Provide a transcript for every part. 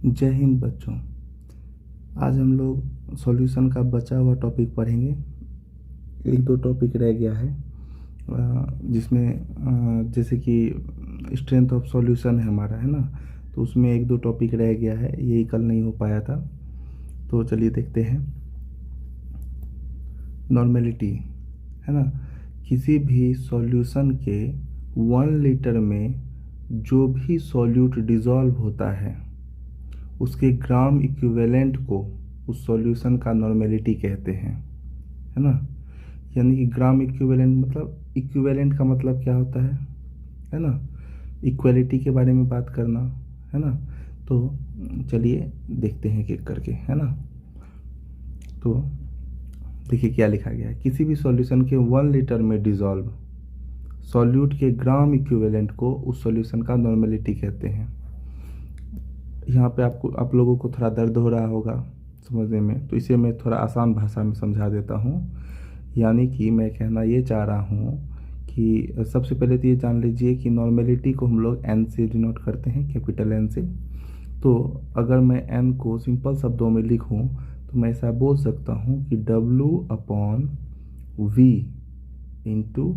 जय हिंद बच्चों। आज हम लोग सॉल्यूशन का बचा हुआ टॉपिक पढ़ेंगे। एक दो टॉपिक रह गया है जिसमें जैसे कि स्ट्रेंथ ऑफ सॉल्यूशन है हमारा, है ना। तो उसमें एक दो टॉपिक रह गया है, यही कल नहीं हो पाया था। तो चलिए देखते हैं। नॉर्मेलिटी, है ना। किसी भी सॉल्यूशन के 1 लीटर में जो भी सॉल्यूट डिज़ोल्व होता है उसके ग्राम इक्विवेलेंट को उस सॉल्यूशन का नॉर्मेलिटी कहते हैं, है ना। यानी कि ग्राम इक्विवेलेंट मतलब, इक्विवेलेंट का मतलब क्या होता है ना। इक्वलिटी के बारे में बात करना, है ना। तो चलिए देखते हैं एक करके, है ना। तो देखिए क्या लिखा गया है। किसी भी सॉल्यूशन के 1 लीटर में डिज़ोल्व सॉल्यूट के ग्राम इक्विवेलेंट को उस सॉल्यूशन का नॉर्मेलिटी कहते हैं। यहाँ पे आप लोगों को थोड़ा दर्द हो रहा होगा समझने में, तो इसे मैं थोड़ा आसान भाषा में समझा देता हूँ। यानी कि मैं कहना ये चाह रहा हूँ कि सबसे पहले तो ये जान लीजिए कि नॉर्मेलिटी को हम लोग एन से डिनोट करते हैं, कैपिटल एन से। तो अगर मैं एन को सिंपल शब्दों में लिखूँ तो मैं ऐसा बोल सकता हूँ कि W/V इंटू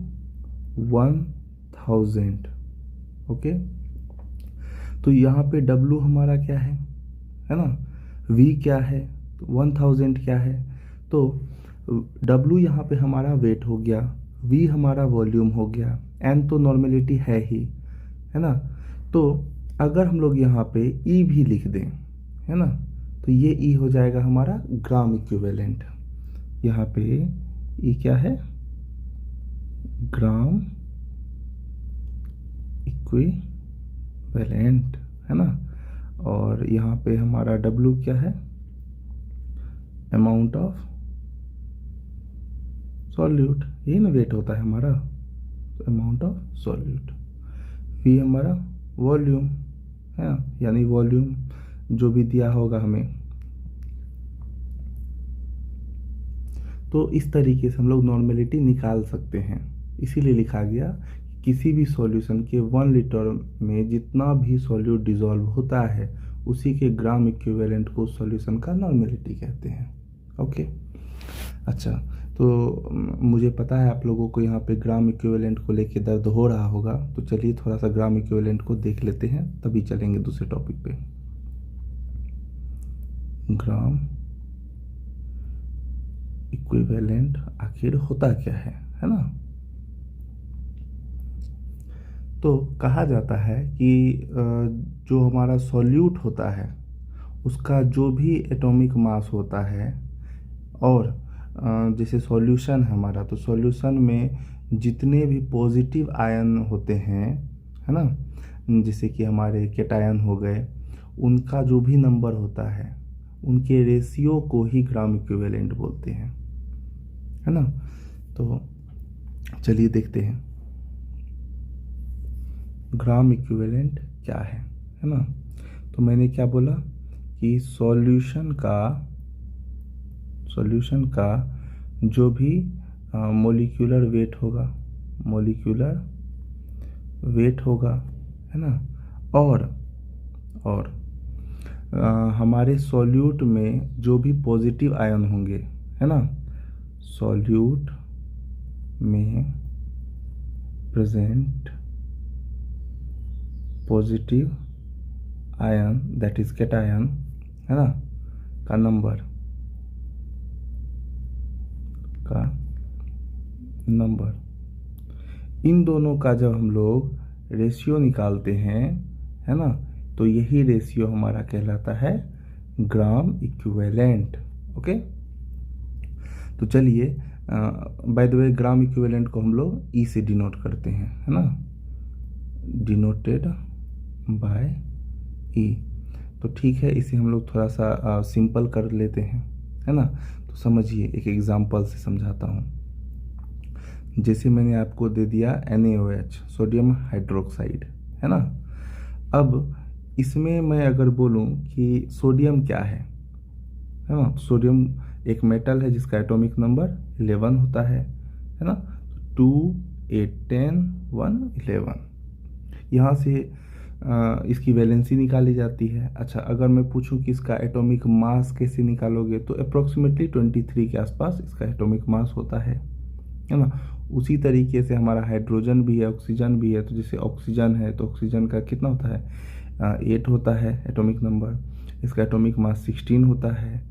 1000। ओके। तो यहाँ पे W हमारा क्या है ना। V क्या है, तो 1000 क्या है। तो W यहाँ पे हमारा वेट हो गया, V हमारा वॉल्यूम हो गया, N तो नॉर्मेलिटी है ही, है ना। तो अगर हम लोग यहाँ पे E भी लिख दें, है ना, तो ये E हो जाएगा हमारा ग्राम इक्विवेलेंट। यहाँ पे E क्या है, ग्राम इक्विवेलेंट, है ना। और यहाँ पे हमारा W क्या है, अमाउंट ऑफ सॉल्यूट, यही ना वेट होता है हमारा, अमाउंट ऑफ सॉल्यूट। V हमारा वॉल्यूम है, यानी वॉल्यूम जो भी दिया होगा हमें। तो इस तरीके से हम लोग नॉर्मेलिटी निकाल सकते हैं। इसीलिए लिखा गया किसी भी सॉल्यूशन के 1 लीटर में जितना भी सॉल्यूट डिज़ोल्व होता है उसी के ग्राम इक्विवेलेंट को सॉल्यूशन का नॉर्मेलिटी कहते हैं। ओके। अच्छा, तो मुझे पता है आप लोगों को यहाँ पे ग्राम इक्विवेलेंट को लेके दर्द हो रहा होगा, तो चलिए थोड़ा सा ग्राम इक्विवेलेंट को देख लेते हैं, तभी चलेंगे दूसरे टॉपिक पे। ग्राम इक्विवेलेंट आखिर होता क्या है ना। तो कहा जाता है कि जो हमारा सॉल्यूट होता है उसका जो भी एटॉमिक मास होता है, और जैसे सॉल्यूशन है हमारा, तो सॉल्यूशन में जितने भी पॉजिटिव आयन होते हैं, है ना, जैसे कि हमारे कैटायन हो गए, उनका जो भी नंबर होता है उनके रेशियो को ही ग्राम इक्विवेलेंट बोलते हैं, है ना। तो चलिए देखते हैं ग्राम इक्विवेलेंट क्या है ना। तो मैंने क्या बोला कि सॉल्यूशन का जो भी मोलिक्यूलर वेट होगा, है ना, और हमारे सॉल्यूट में जो भी पॉजिटिव आयन होंगे, है ना, सॉल्यूट में present positive ion that is cation, है ना, का नंबर, इन दोनों का जब हम लोग रेशियो निकालते हैं, है ना, तो यही रेशियो हमारा कहलाता है ग्राम इक्विवेलेंट। ओके। तो चलिए by the way gram equivalent को हम लोग ई से डिनोट करते हैं, है ना, डिनोटेड बाय ई। तो ठीक है, इसे हम लोग थोड़ा सा सिंपल कर लेते हैं, है ना। तो समझिए, एक एग्जांपल से समझाता हूँ। जैसे मैंने आपको दे दिया NaOH, सोडियम हाइड्रोक्साइड, है ना। अब इसमें मैं अगर बोलूँ कि सोडियम क्या है ना, तो सोडियम एक मेटल है जिसका एटॉमिक नंबर 11 होता है ना। 2 8 10 1 11। यहाँ से इसकी वैलेंसी निकाली जाती है। अच्छा, अगर मैं पूछूं कि इसका एटॉमिक मास कैसे निकालोगे, तो अप्रोक्सीमेटली 23 के आसपास इसका एटॉमिक मास होता है ना। उसी तरीके से हमारा हाइड्रोजन भी है, ऑक्सीजन भी है। तो जैसे ऑक्सीजन है तो ऑक्सीजन का कितना होता है, 8 होता है एटॉमिक नंबर, इसका एटॉमिक मास 16 होता है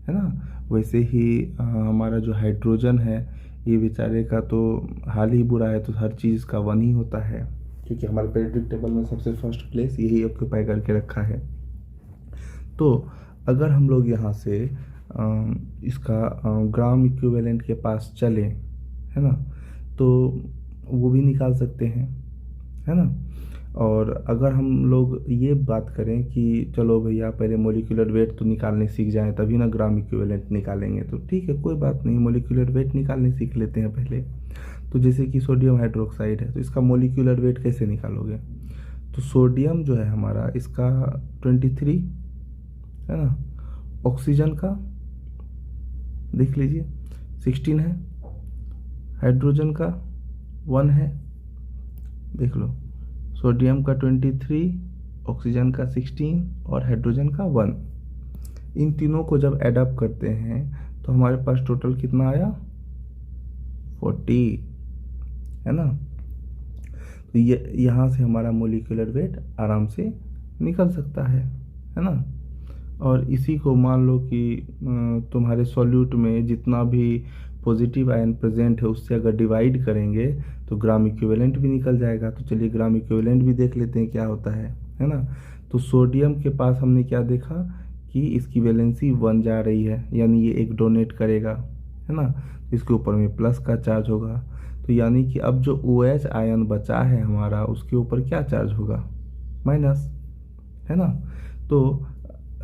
ना। वैसे ही हमारा जो हाइड्रोजन है, ये बेचारे का तो हाल ही बुरा है, तो हर चीज़ का 1 ही होता है, क्योंकि हमारे पीरियोडिक टेबल में सबसे फर्स्ट प्लेस यही ऑक्यूपाई करके रखा है। तो अगर हम लोग यहाँ से इसका ग्राम इक्विवेलेंट के पास चलें, है ना, तो वो भी निकाल सकते हैं, है ना। और अगर हम लोग ये बात करें कि चलो भैया पहले मोलिकुलर वेट तो निकालने सीख जाएं, तभी ना ग्राम इक्विवेलेंट निकालेंगे, तो ठीक है, कोई बात नहीं, मोलिकुलर वेट निकालने सीख लेते हैं पहले। तो जैसे कि सोडियम हाइड्रोक्साइड है, तो इसका मोलिकुलर वेट कैसे निकालोगे, तो सोडियम जो है हमारा, इसका 23 है ना, ऑक्सीजन का देख लीजिए 16 है, हाइड्रोजन का 1 है, देख लो, सोडियम का 23, ऑक्सीजन का 16 और हाइड्रोजन का 1। इन तीनों को जब ऐड अप करते हैं तो हमारे पास टोटल कितना आया, 40, है ना। तो ये यहाँ से हमारा मोलिकुलर वेट आराम से निकल सकता है ना। और इसी को मान लो कि तुम्हारे सॉल्यूट में जितना भी पॉजिटिव आयन प्रेजेंट है उससे अगर डिवाइड करेंगे तो ग्राम इक्विवेलेंट भी निकल जाएगा। तो चलिए ग्राम इक्विवेलेंट भी देख लेते हैं क्या होता है ना। तो सोडियम के पास हमने क्या देखा कि इसकी वैलेंसी 1 जा रही है, यानी ये एक डोनेट करेगा, है ना। इसके ऊपर में प्लस का चार्ज होगा, तो यानी कि अब जो OH आयन बचा है हमारा, उसके ऊपर क्या चार्ज होगा, माइनस, है ना। तो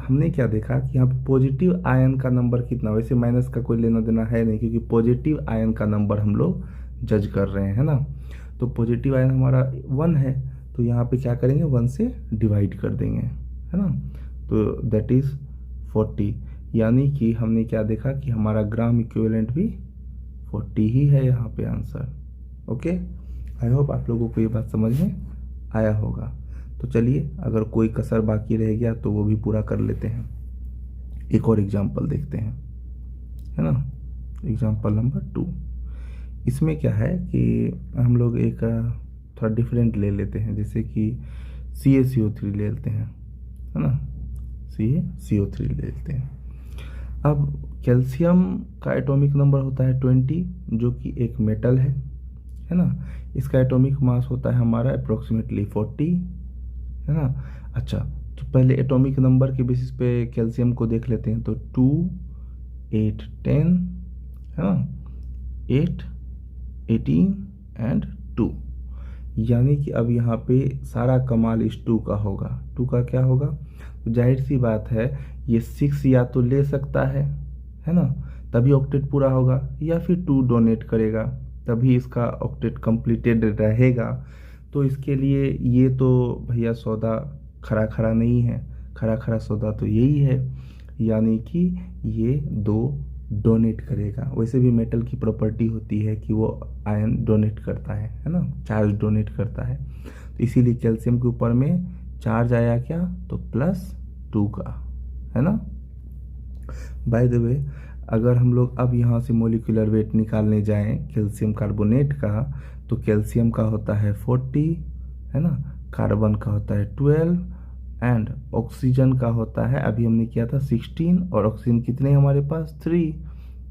हमने क्या देखा कि यहाँ पे पॉजिटिव आयन का नंबर कितना, वैसे माइनस का कोई लेना देना है नहीं, क्योंकि पॉजिटिव आयन का नंबर हम लोग जज कर रहे हैं, है ना। तो पॉजिटिव आयन हमारा 1 है, तो यहाँ पे क्या करेंगे, 1 से डिवाइड कर देंगे, है ना। तो दैट इज़ 40, यानी कि हमने क्या देखा कि हमारा ग्राम इक्विवेलेंट भी 40 ही है यहाँ पे आंसर। ओके, आई होप आप लोगों को ये बात समझ में आया होगा। तो चलिए, अगर कोई कसर बाकी रह गया तो वो भी पूरा कर लेते हैं। एक और एग्जाम्पल देखते हैं, है ना। एग्जाम्पल नंबर 2, इसमें क्या है कि हम लोग एक थोड़ा डिफरेंट ले लेते हैं, जैसे कि CaCO3 ले लेते हैं, है ना, CaCO3 ले लेते हैं। अब कैल्शियम का एटॉमिक नंबर होता है 20, जो कि एक मेटल है ना। इसका एटॉमिक मास होता है हमारा अप्रोक्सीमेटली 40, है ना। अच्छा, तो पहले एटॉमिक नंबर के बेसिस पे कैल्शियम को देख लेते हैं। तो 2, 8, 10, है ना, 8, 18 एंड 2, यानी कि अब यहाँ पे सारा कमाल इस 2 का होगा। 2 का क्या होगा, तो जाहिर सी बात है ये 6 या तो ले सकता है ना, तभी ऑक्टेट पूरा होगा, या फिर 2 डोनेट करेगा तभी इसका ऑक्टेट कंप्लीटेड रहेगा। तो इसके लिए ये तो भैया सौदा खरा खरा नहीं है, खरा खरा सौदा तो यही है, यानी कि ये 2 डोनेट करेगा। वैसे भी मेटल की प्रॉपर्टी होती है कि वो आयन डोनेट करता है ना, चार्ज डोनेट करता है। तो इसीलिए कैल्शियम के ऊपर में चार्ज आया क्या, तो +2 का, है ना। बाय द वे, अगर हम लोग अब यहाँ से मोलिकुलर वेट निकालने जाएं कैल्शियम कार्बोनेट का, तो कैल्शियम का होता है 40, है ना, कार्बन का होता है 12 एंड ऑक्सीजन का होता है, अभी हमने किया था 16, और ऑक्सीजन कितने हमारे पास 3,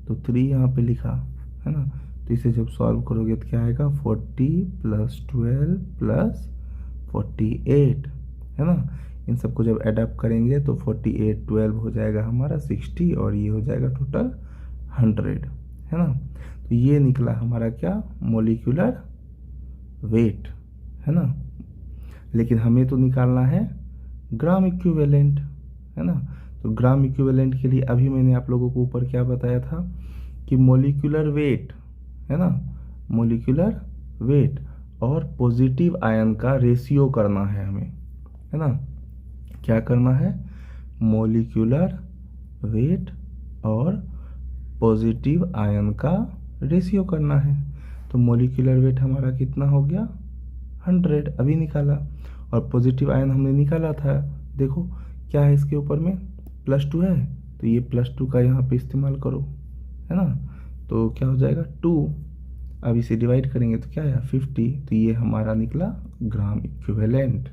तो 3 यहाँ पे लिखा, है ना। तो इसे जब सॉल्व करोगे तो क्या आएगा, 40 + 12 + 48, है ना। इन सबको जब एडअप करेंगे तो 48, 12 हो जाएगा हमारा 60, और ये हो जाएगा टोटल 100, है ना। तो ये निकला हमारा क्या, मोलिकुलर वेट, है ना। लेकिन हमें तो निकालना है ग्राम इक्विवेलेंट, है ना। तो ग्राम इक्विवेलेंट के लिए अभी मैंने आप लोगों को ऊपर क्या बताया था कि मोलिकुलर वेट, है ना, मोलिकुलर वेट और पॉजिटिव आयन का रेशियो करना है हमें, है ना। क्या करना है, मोलिकुलर वेट और पॉजिटिव आयन का रेशियो करना है। तो मोलिकुलर वेट हमारा कितना हो गया, 100 अभी निकाला, और पॉजिटिव आयन हमने निकाला था, देखो क्या है इसके ऊपर में, +2 है, तो ये +2 का यहाँ पे इस्तेमाल करो, है ना। तो क्या हो जाएगा 2, अब इसे डिवाइड करेंगे तो क्या आया 50, तो ये हमारा निकला ग्राम इक्विवेलेंट।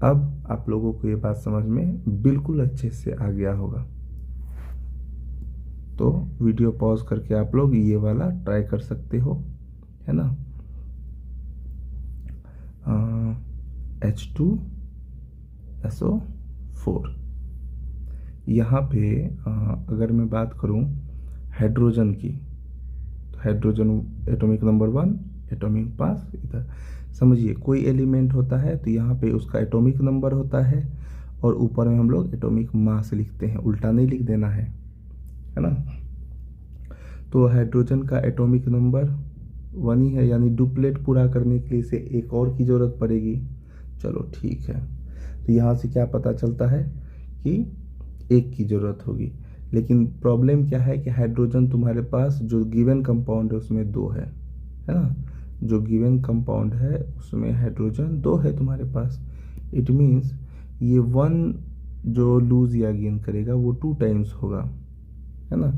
अब आप लोगों को ये बात समझ में बिल्कुल अच्छे से आ गया होगा, तो वीडियो पॉज करके आप लोग ये वाला ट्राई कर सकते हो, है ना। H2SO4। यहाँ पे अगर मैं बात करूँ हाइड्रोजन की, तो hydrogen atomic number 1, atomic mass, इधर समझिए कोई एलिमेंट होता है तो यहाँ पे उसका एटॉमिक नंबर होता है और ऊपर में हम लोग एटॉमिक मास लिखते हैं, उल्टा नहीं लिख देना है ना। तो हाइड्रोजन का एटॉमिक नंबर 1 ही है, यानी डुप्लेट पूरा करने के लिए इसे एक और की ज़रूरत पड़ेगी। चलो ठीक है, तो यहाँ से क्या पता चलता है कि एक की ज़रूरत होगी, लेकिन प्रॉब्लम क्या है कि हाइड्रोजन तुम्हारे पास जो गिवन कंपाउंड है उसमें 2 है ना। जो गिवन कंपाउंड है उसमें हाइड्रोजन 2 है तुम्हारे पास। इट मीन्स ये 1 जो लूज या गेन करेगा वो 2 टाइम्स होगा, है ना।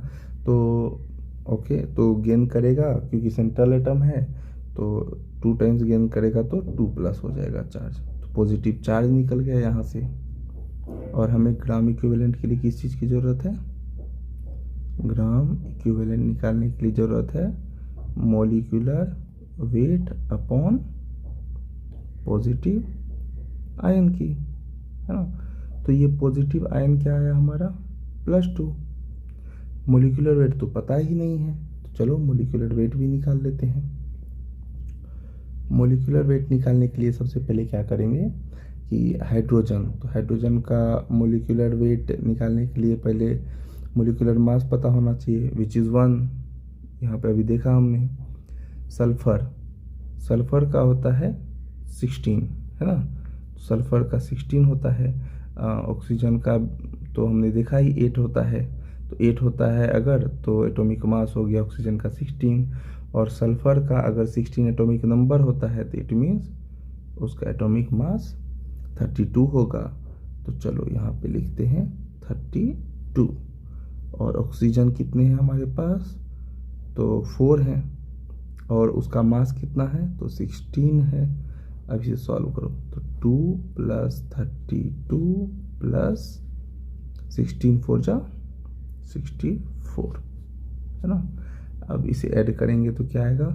तो ओके, तो गेन करेगा क्योंकि सेंट्रल एटम है, तो 2 टाइम्स गेन करेगा तो 2+ हो जाएगा चार्ज, तो पॉजिटिव चार्ज निकल गया यहाँ से। और हमें ग्राम इक्विवेलेंट के लिए किस चीज़ की ज़रूरत है, ग्राम इक्विवेलेंट निकालने के लिए ज़रूरत है molecular weight upon positive ion की, है ना। तो ये पॉजिटिव आयन क्या आया हमारा +2। मॉलिक्यूलर वेट तो पता ही नहीं है, तो चलो मॉलिक्यूलर वेट भी निकाल लेते हैं। मॉलिक्यूलर वेट निकालने के लिए सबसे पहले क्या करेंगे कि हाइड्रोजन, तो हाइड्रोजन का मॉलिक्यूलर वेट निकालने के लिए पहले मॉलिक्यूलर मास पता होना चाहिए, विच इज़ 1। यहाँ पे अभी देखा हमने। सल्फर का होता है 16, है ना, सल्फर का 16 होता है। ऑक्सीजन का तो हमने देखा ही 8 होता है, तो 8 होता है अगर, तो एटॉमिक मास हो गया ऑक्सीजन का 16, और सल्फर का अगर 16 एटॉमिक नंबर होता है तो इट मीन्स उसका एटॉमिक मास 32 होगा। तो चलो यहाँ पे लिखते हैं 32। और ऑक्सीजन कितने हैं हमारे पास, तो 4 हैं, और उसका मास कितना है तो 16 है। अब इसे सॉल्व करो तो 2 + 32 + 16 4 जा 64, है ना। अब इसे ऐड करेंगे तो क्या आएगा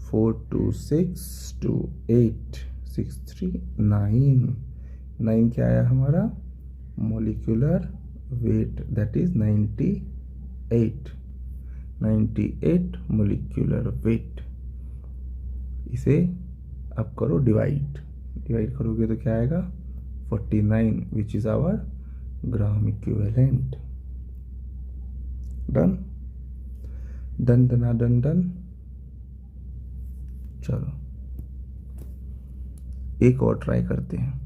4 2 6 2 8 6 3 9 9 क्या आया हमारा molecular weight, that is 98 molecular weight. इसे अब करो डिवाइड करोगे तो क्या आएगा 49, which is our gram equivalent. Done. चलो एक और ट्राई करते हैं।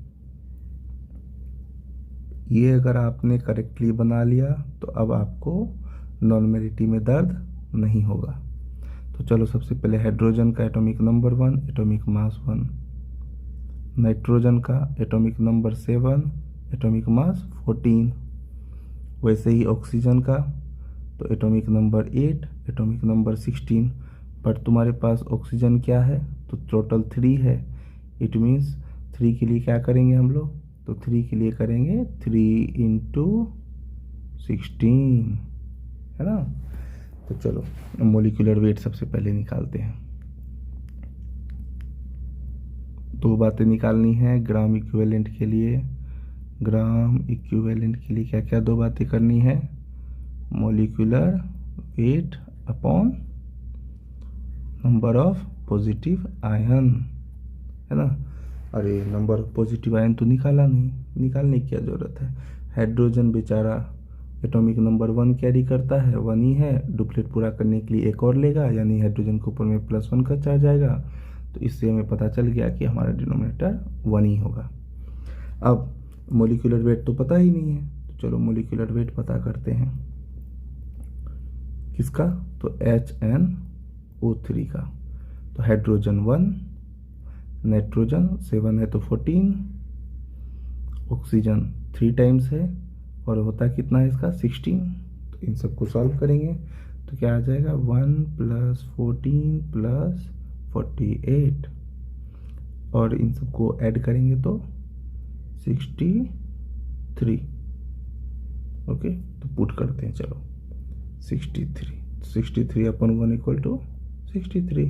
ये अगर आपने करेक्टली बना लिया तो अब आपको नॉर्मेलिटी में दर्द नहीं होगा। तो चलो सबसे पहले हाइड्रोजन का atomic number 1, atomic mass 1, nitrogen का एटॉमिक नंबर 7, एटॉमिक मास 14, वैसे ही ऑक्सीजन का तो atomic number 8, atomic number 16। But तुम्हारे पास ऑक्सीजन क्या है तो टोटल 3 है। इट मीन्स 3 के लिए क्या करेंगे हम लोग, तो 3 के लिए करेंगे 3 × 16, है ना। तो चलो मॉलिक्यूलर वेट सबसे पहले निकालते हैं। 2 बातें निकालनी है ग्राम इक्विवेलेंट के लिए। ग्राम इक्विवेलेंट के लिए क्या क्या 2 बातें करनी है, molecular weight upon number of positive ion, है ना। अरे नंबर ऑफ पॉजिटिव आयन तो निकाला नहीं, निकालने की क्या ज़रूरत है। हाइड्रोजन बेचारा एटॉमिक नंबर 1 कैरी करता है, 1 ही है, डुप्लेट पूरा करने के लिए एक और लेगा, यानी हाइड्रोजन के ऊपर में +1 का चार्ज आएगा। तो इससे हमें पता चल गया कि हमारा डिनोमिनेटर 1 ही होगा। अब मॉलिक्यूलर वेट तो पता ही नहीं है, तो चलो मॉलिक्यूलर वेट पता करते हैं। किसका, तो HNO3 का। तो हाइड्रोजन 1, नाइट्रोजन 7 है तो 14, ऑक्सीजन 3 टाइम्स है और होता कितना है इसका 16। तो इन सबको सॉल्व करेंगे तो क्या आ जाएगा 1 + 14 + 48 और इन सबको ऐड करेंगे तो 63। ओके, तो पुट करते हैं, चलो 63 अपन 1 = 63।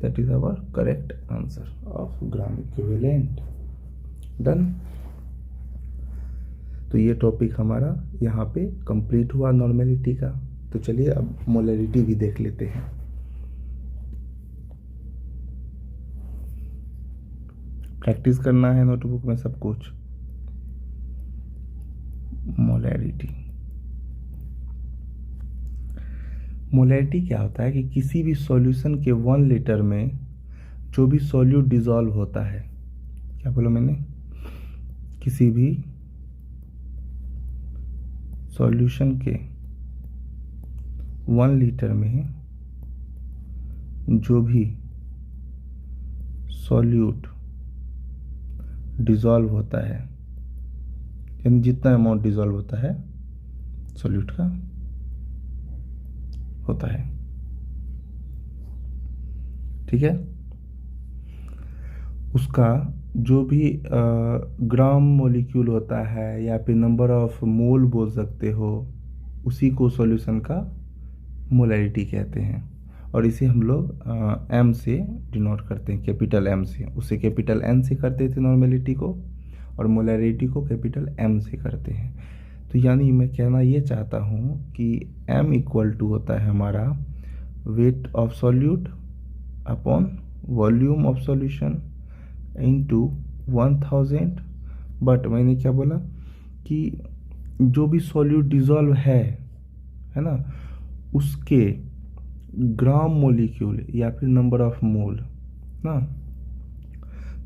That is our correct answer of gram equivalent. Done. तो ये टॉपिक हमारा यहाँ पे कंप्लीट हुआ नॉर्मेलिटी का। तो चलिए अब मोलैरिटी भी देख लेते हैं। प्रैक्टिस करना है नोटबुक में सब कुछ। मोलैरिटी क्या होता है कि किसी भी सॉल्यूशन के 1 लीटर में जो भी सॉल्यूट डिसॉल्व होता है, क्या बोला मैंने, किसी भी सॉल्यूशन के 1 लीटर में जो भी सॉल्यूट डिसॉल्व होता है, यानी जितना अमाउंट डिसॉल्व होता है सॉल्यूट का होता है, ठीक है, उसका जो भी ग्राम मॉलिक्यूल होता है या फिर नंबर ऑफ मोल बोल सकते हो, उसी को सॉल्यूशन का मोलैरिटी कहते हैं। और इसे हम लोग एम से डिनोट करते हैं, कैपिटल एम से। उसे कैपिटल एन से करते थे नॉर्मेलिटी को, और मोलैरिटी को कैपिटल एम से करते हैं। तो यानी मैं कहना ये चाहता हूँ कि m = होता है हमारा weight of solute upon volume of solution into 1000। But मैंने क्या बोला कि जो भी सॉल्यूट डिसॉल्व है ना, उसके ग्राम मॉलिक्यूल या फिर नंबर ऑफ मोल ना,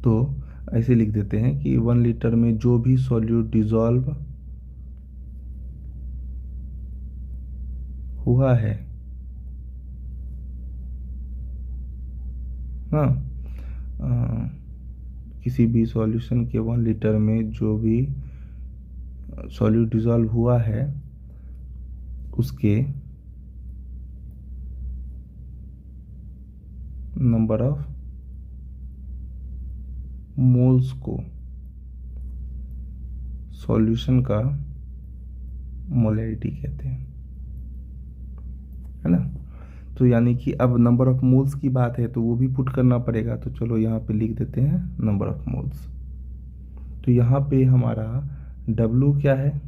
तो ऐसे लिख देते हैं कि 1 लीटर में जो भी सॉल्यूट डिसॉल्व हुआ है हाँ, किसी भी सॉल्यूशन के 1 लीटर में जो भी सॉल्यूट डिसॉल्व हुआ है उसके नंबर ऑफ मोल्स को सॉल्यूशन का मोलैरिटी कहते हैं, है ना। तो यानी कि अब नंबर ऑफ मोल्स की बात है तो वो भी पुट करना पड़ेगा। तो चलो यहाँ पे लिख देते हैं नंबर ऑफ मोल्स। तो यहाँ पे हमारा W क्या है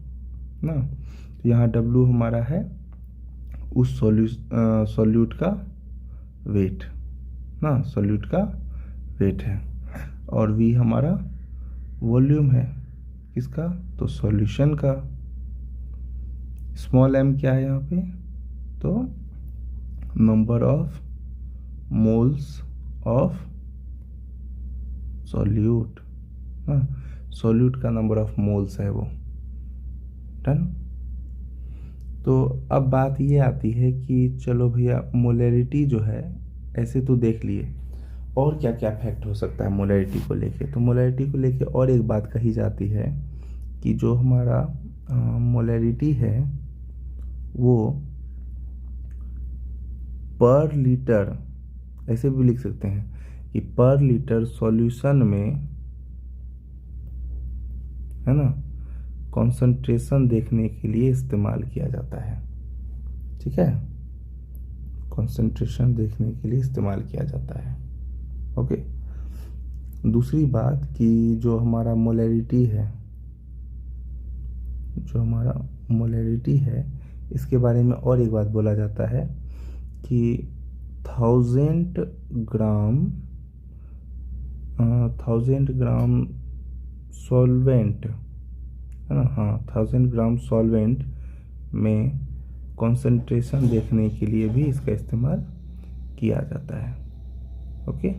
ना, तो यहाँ W हमारा है उस सॉल्यूट का वेट ना, सॉल्यूट का वेट है, और V हमारा वॉल्यूम है किसका, तो सॉल्यूशन का। स्मॉल m क्या है यहाँ पे, तो number of moles of solute ना, सॉल्यूट का नंबर ऑफ मोल्स है वो। डन। तो अब बात ये आती है कि चलो भैया मोलैरिटी जो है ऐसे तो देख लिए, और क्या क्या फैक्ट हो सकता है मोलैरिटी को लेके। तो मोलैरिटी को लेके और एक बात कही जाती है कि जो हमारा मोलैरिटी है वो पर लीटर, ऐसे भी लिख सकते हैं कि पर लीटर सॉल्यूशन में, है ना, कॉन्सेंट्रेशन देखने के लिए इस्तेमाल किया जाता है, ठीक है, कॉन्सेंट्रेशन देखने के लिए इस्तेमाल किया जाता है। ओके। दूसरी बात कि जो हमारा मोलैरिटी है, इसके बारे में और एक बात बोला जाता है कि 1000 ग्राम सॉल्वेंट, है ना, हाँ, 1000 ग्राम सॉल्वेंट में कॉन्सेंट्रेशन देखने के लिए भी इसका इस्तेमाल किया जाता है। Okay,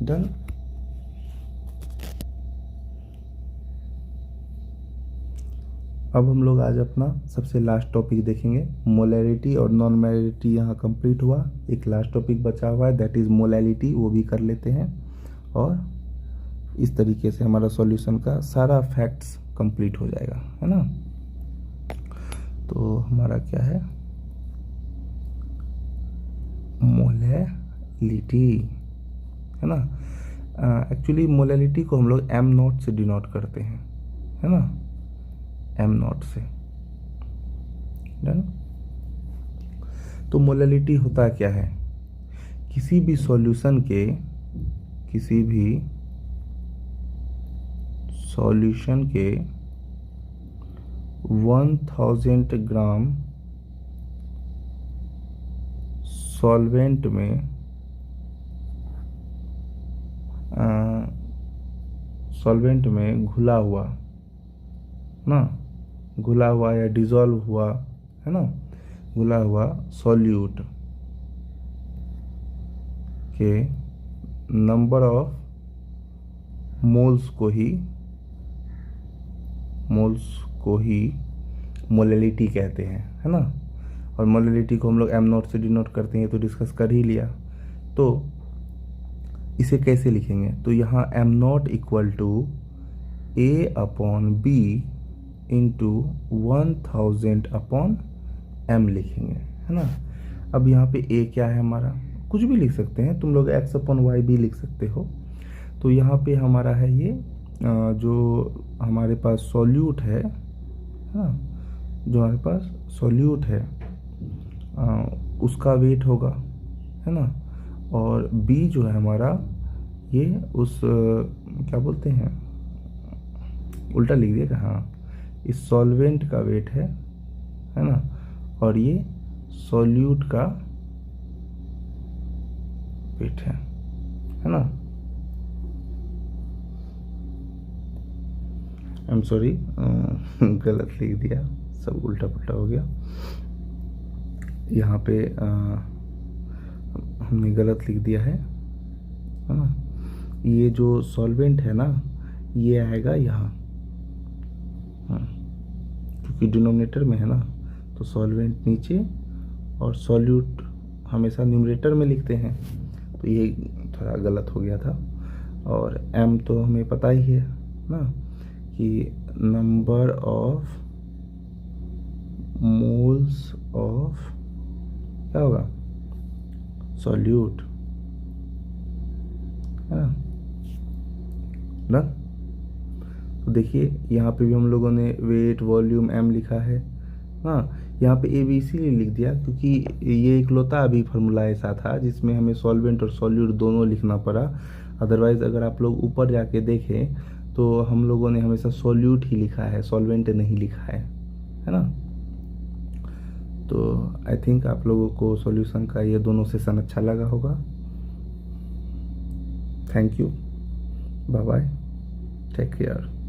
done. अब हम लोग आज अपना सबसे लास्ट टॉपिक देखेंगे। मोलैलिटी और नॉन मोलैलिटी यहाँ कंप्लीट हुआ। एक लास्ट टॉपिक बचा हुआ है, दैट इज़ मोलैलिटी, वो भी कर लेते हैं। और इस तरीके से हमारा सॉल्यूशन का सारा फैक्ट्स कंप्लीट हो जाएगा, है ना। तो हमारा क्या है, मोलैलिटी, है ना। एक्चुअली मोलैलिटी को हम लोग एम नॉट से डिनोट करते हैं, है ना, एम नॉट से। डन। तो मोलैलिटी होता क्या है, किसी भी सॉल्यूशन के 1000 ग्राम सॉल्वेंट में घुला हुआ या डिसॉल्व हुआ, है ना, घुला हुआ सॉल्यूट के नंबर ऑफ मोल्स को ही मोलैलिटी कहते हैं, है ना। और मोलैलिटी को हम लोग एम नॉट से डिनोट करते हैं, तो डिस्कस कर ही लिया। तो इसे कैसे लिखेंगे, तो यहाँ M not equal to A upon B into 1000 upon M लिखेंगे, है ना। अब यहाँ पे A क्या है हमारा, कुछ भी लिख सकते हैं तुम लोग, x अपॉन वाई भी लिख सकते हो। तो यहाँ पे हमारा है ये जो हमारे पास सॉल्यूट है ना, जो हमारे पास सॉल्यूट है उसका वेट होगा, है ना। और B जो है हमारा, ये उस क्या बोलते हैं, उल्टा लिख दिएगा, हाँ, इस सॉल्वेंट का वेट है ना। और ये सॉल्यूट का वेट है ना। आई एम सॉरी, गलत लिख दिया, सब उल्टा पुल्टा हो गया। यहाँ पे हमने गलत लिख दिया है ना। ये जो सॉल्वेंट है ना, ये आएगा यहाँ, क्योंकि डिनोमिनेटर में है ना, तो सॉल्वेंट नीचे और सॉल्यूट हमेशा न्यूमरेटर में लिखते हैं, तो ये थोड़ा गलत हो गया था। और m तो हमें पता ही है ना, कि नंबर ऑफ मोल्स ऑफ क्या होगा, सॉल्यूट, है ना। तो देखिए यहाँ पे भी हम लोगों ने वेट, वॉल्यूम, m लिखा है, हाँ। यहाँ पे ए बी इसीलिए लिख दिया क्योंकि ये इकलौता अभी फार्मूला ऐसा था जिसमें हमें सॉल्वेंट और सॉल्यूट दोनों लिखना पड़ा। अदरवाइज अगर आप लोग ऊपर जाके देखें तो हम लोगों ने हमेशा सॉल्यूट ही लिखा है, सॉल्वेंट नहीं लिखा है ना। तो आई थिंक आप लोगों को सॉल्यूशन का ये दोनों सेशन अच्छा लगा होगा। Thank you, bye bye, take care.